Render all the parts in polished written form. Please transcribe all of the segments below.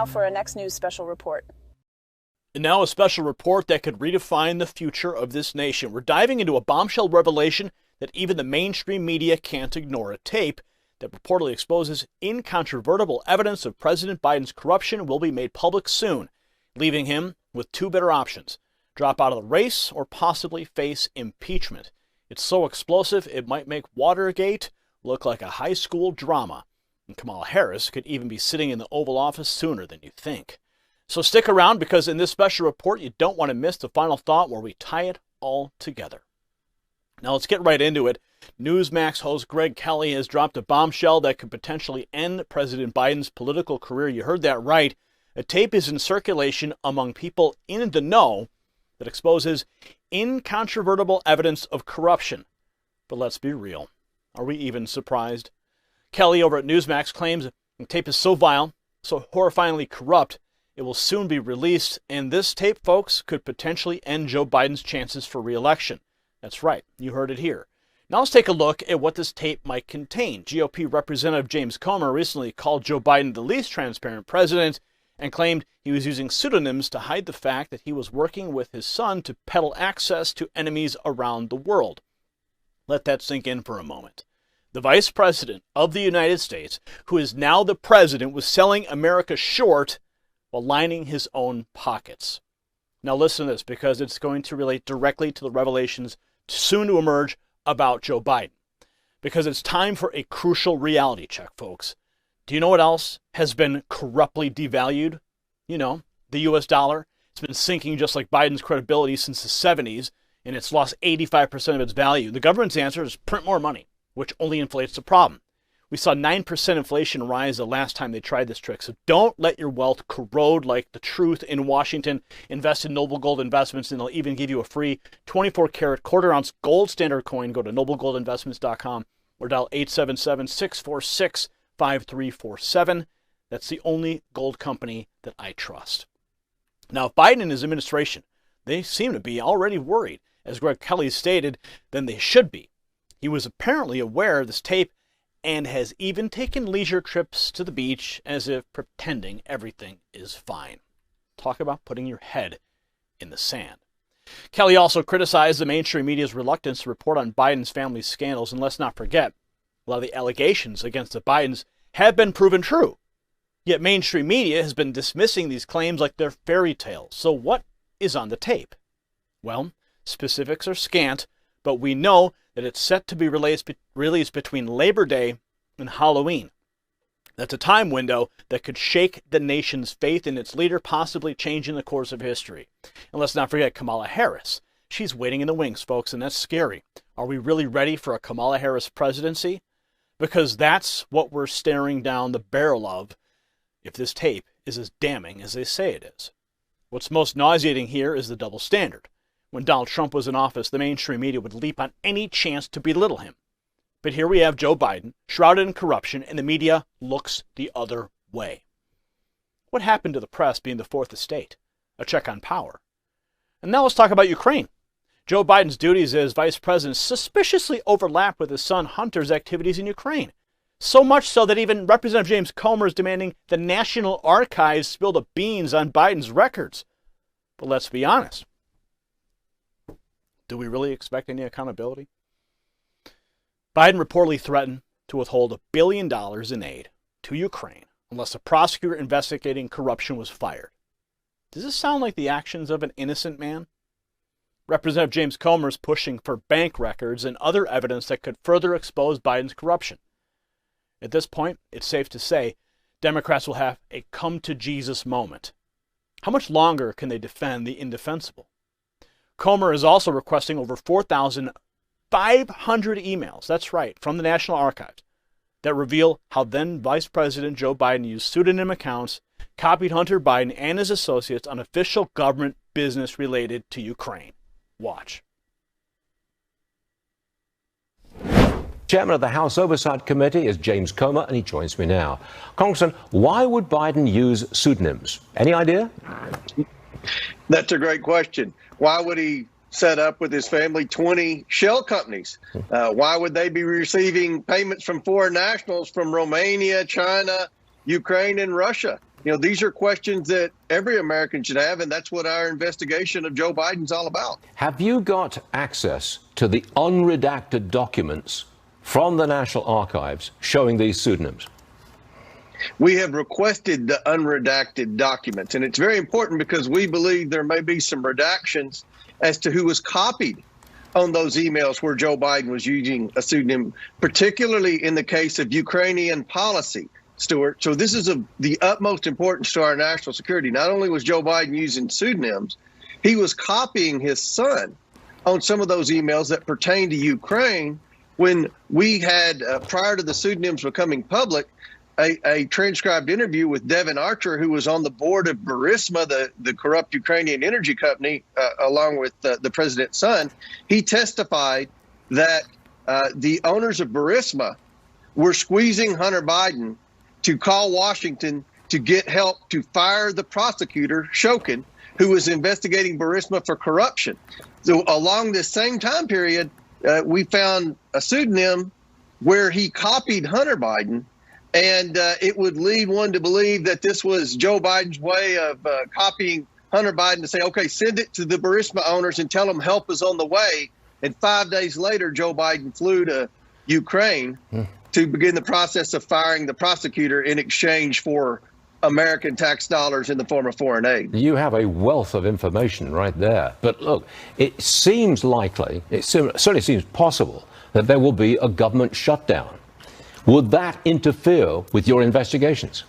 for a Next News special report. And now a special report that could redefine the future of this nation. We're diving into a bombshell revelation that even the mainstream media can't ignore. A tape that reportedly exposes incontrovertible evidence of President Biden's corruption will be made public soon, leaving him with two bitter options: drop out of the race or possibly face impeachment. It's so explosive it might make Watergate look like a high school drama. And Kamala Harris could even be sitting in the Oval Office sooner than you think. So stick around, because in this special report you don't want to miss the final thought where we tie it all together. Now let's get right into it. Newsmax host Greg Kelly has dropped a bombshell that could potentially end President Biden's political career. You heard that right. A tape is in circulation among people in the know that exposes incontrovertible evidence of corruption. But let's be real. Are we even surprised? Kelly over at Newsmax claims the tape is so vile, so horrifyingly corrupt, it will soon be released, and this tape, folks, could potentially end Joe Biden's chances for re-election. That's right, you heard it here. Now let's take a look at what this tape might contain. GOP Representative James Comer recently called Joe Biden the least transparent president and claimed he was using pseudonyms to hide the fact that he was working with his son to peddle access to enemies around the world. Let that sink in for a moment. The Vice President of the United States, who is now the President, was selling America short while lining his own pockets. Now listen to this, because it's going to relate directly to the revelations soon to emerge about Joe Biden. Because it's time for a crucial reality check, folks. Do you know what else has been corruptly devalued? You know, the U.S. dollar. It's been sinking just like Biden's credibility since the 70s, and it's lost 85% of its value. The government's answer is print more money, which only inflates the problem. We saw 9% inflation rise the last time they tried this trick. So don't let your wealth corrode like the truth in Washington. Invest in Noble Gold Investments, and they'll even give you a free 24-karat quarter-ounce gold standard coin. Go to noblegoldinvestments.com or dial 877-646-5347. That's the only gold company that I trust. Now, if Biden and his administration, they seem to be already worried, as Greg Kelly stated, then they should be. He was apparently aware of this tape and has even taken leisure trips to the beach as if pretending everything is fine. Talk about putting your head in the sand. Kelly also criticized the mainstream media's reluctance to report on Biden's family scandals, and let's not forget, a lot of the allegations against the Bidens have been proven true. Yet mainstream media has been dismissing these claims like they're fairy tales. So what is on the tape? Well, specifics are scant, but we know that it's set to be released between Labor Day and Halloween. That's a time window that could shake the nation's faith in its leader, possibly changing the course of history. And let's not forget Kamala Harris. She's waiting in the wings, folks, and that's scary. Are we really ready for a Kamala Harris presidency? Because that's what we're staring down the barrel of if this tape is as damning as they say it is. What's most nauseating here is the double standard. When Donald Trump was in office, the mainstream media would leap on any chance to belittle him. But here we have Joe Biden, shrouded in corruption, and the media looks the other way. What happened to the press being the fourth estate? A check on power. And now let's talk about Ukraine. Joe Biden's duties as vice president suspiciously overlap with his son Hunter's activities in Ukraine. So much so that even Representative James Comer is demanding the National Archives spill the beans on Biden's records. But let's be honest. Do we really expect any accountability? Biden reportedly threatened to withhold $1 billion in aid to Ukraine unless a prosecutor investigating corruption was fired. Does this sound like the actions of an innocent man? Representative James Comer is pushing for bank records and other evidence that could further expose Biden's corruption. At this point, it's safe to say Democrats will have a come-to-Jesus moment. How much longer can they defend the indefensible? Comer is also requesting over 4,500 emails, that's right, from the National Archives, that reveal how then Vice President Joe Biden used pseudonym accounts, copied Hunter Biden and his associates on official government business related to Ukraine. Watch. Chairman of the House Oversight Committee is James Comer, and he joins me now. Congressman, why would Biden use pseudonyms? Any idea? That's a great question. Why would he set up with his family 20 shell companies? Why would they be receiving payments from foreign nationals from Romania, China, Ukraine and Russia? These are questions that every American should have, and that's what our investigation of Joe Biden's all about. Have you got access to the unredacted documents from the National Archives showing these pseudonyms? We have requested the unredacted documents, and it's very important because we believe there may be some redactions as to who was copied on those emails where Joe Biden was using a pseudonym, particularly in the case of Ukrainian policy, Stuart. So this is of the utmost importance to our national security. Not only was Joe Biden using pseudonyms, he was copying his son on some of those emails that pertain to Ukraine. When we had, prior to the pseudonyms becoming public, a transcribed interview with Devin Archer, who was on the board of Burisma, the corrupt Ukrainian energy company, along with the president's son. He testified that the owners of Burisma were squeezing Hunter Biden to call Washington to get help to fire the prosecutor, Shokin, who was investigating Burisma for corruption. So along this same time period, we found a pseudonym where he copied Hunter Biden, and it would lead one to believe that this was Joe Biden's way of copying Hunter Biden to say, okay, send it to the Burisma owners and tell them help is on the way. And 5 days later, Joe Biden flew to Ukraine to begin the process of firing the prosecutor in exchange for American tax dollars in the form of foreign aid. You have a wealth of information right there. But look, it seems likely, it certainly seems possible, that there will be a government shutdown. Would that interfere with your investigations?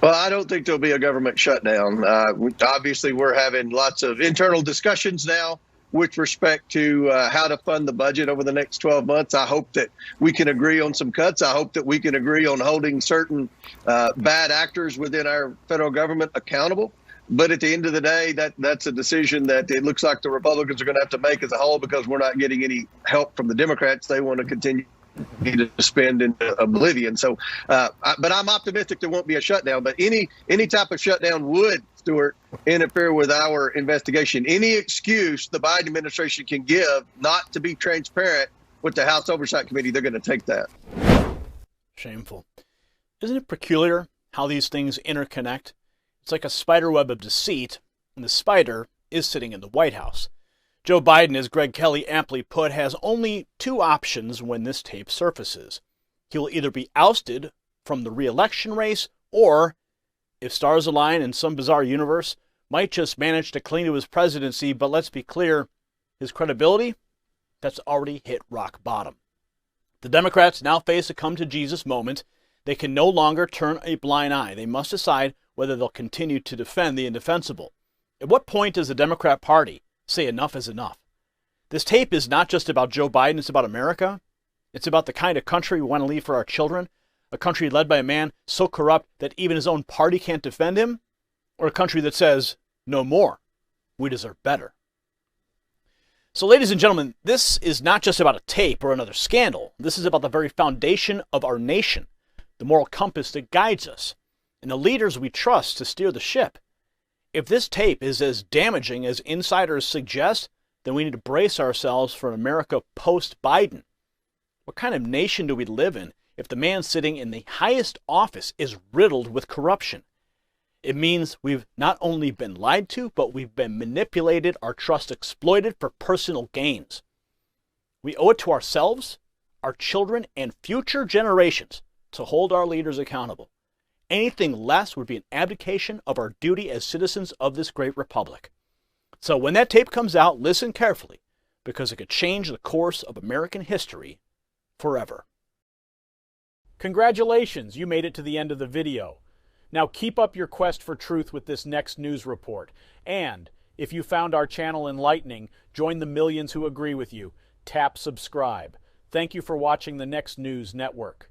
Well, I don't think there'll be a government shutdown. Obviously, we're having lots of internal discussions now with respect to how to fund the budget over the next 12 months. I hope that we can agree on some cuts. I hope that we can agree on holding certain bad actors within our federal government accountable. But at the end of the day, that's a decision that it looks like the Republicans are going to have to make as a whole, because we're not getting any help from the Democrats. They want to continue to spend in oblivion. So, but I'm optimistic there won't be a shutdown. But any type of shutdown would, Stuart, interfere with our investigation. Any excuse the Biden administration can give not to be transparent with the House Oversight Committee, they're going to take that. Shameful. Isn't it peculiar how these things interconnect? It's like a spider web of deceit, and the spider is sitting in the White House. Joe Biden, as Greg Kelly aptly put, has only two options when this tape surfaces. He will either be ousted from the re-election race, or, if stars align in some bizarre universe, might just manage to cling to his presidency. But let's be clear, his credibility, that's already hit rock bottom. The Democrats now face a come-to-Jesus moment. They can no longer turn a blind eye. They must decide whether they'll continue to defend the indefensible. At what point does the Democrat Party say enough is enough? This tape is not just about Joe Biden, it's about America. It's about the kind of country we want to leave for our children, a country led by a man so corrupt that even his own party can't defend him, or a country that says, no more, we deserve better. So ladies and gentlemen, this is not just about a tape or another scandal. This is about the very foundation of our nation, the moral compass that guides us, and the leaders we trust to steer the ship. If this tape is as damaging as insiders suggest, then we need to brace ourselves for an America post-Biden. What kind of nation do we live in if the man sitting in the highest office is riddled with corruption? It means we've not only been lied to, but we've been manipulated, our trust exploited for personal gains. We owe it to ourselves, our children, and future generations to hold our leaders accountable. Anything less would be an abdication of our duty as citizens of this great republic. So when that tape comes out, listen carefully, because it could change the course of American history forever. Congratulations, you made it to the end of the video. Now keep up your quest for truth with this next news report. And if you found our channel enlightening, join the millions who agree with you. Tap subscribe. Thank you for watching the Next News Network.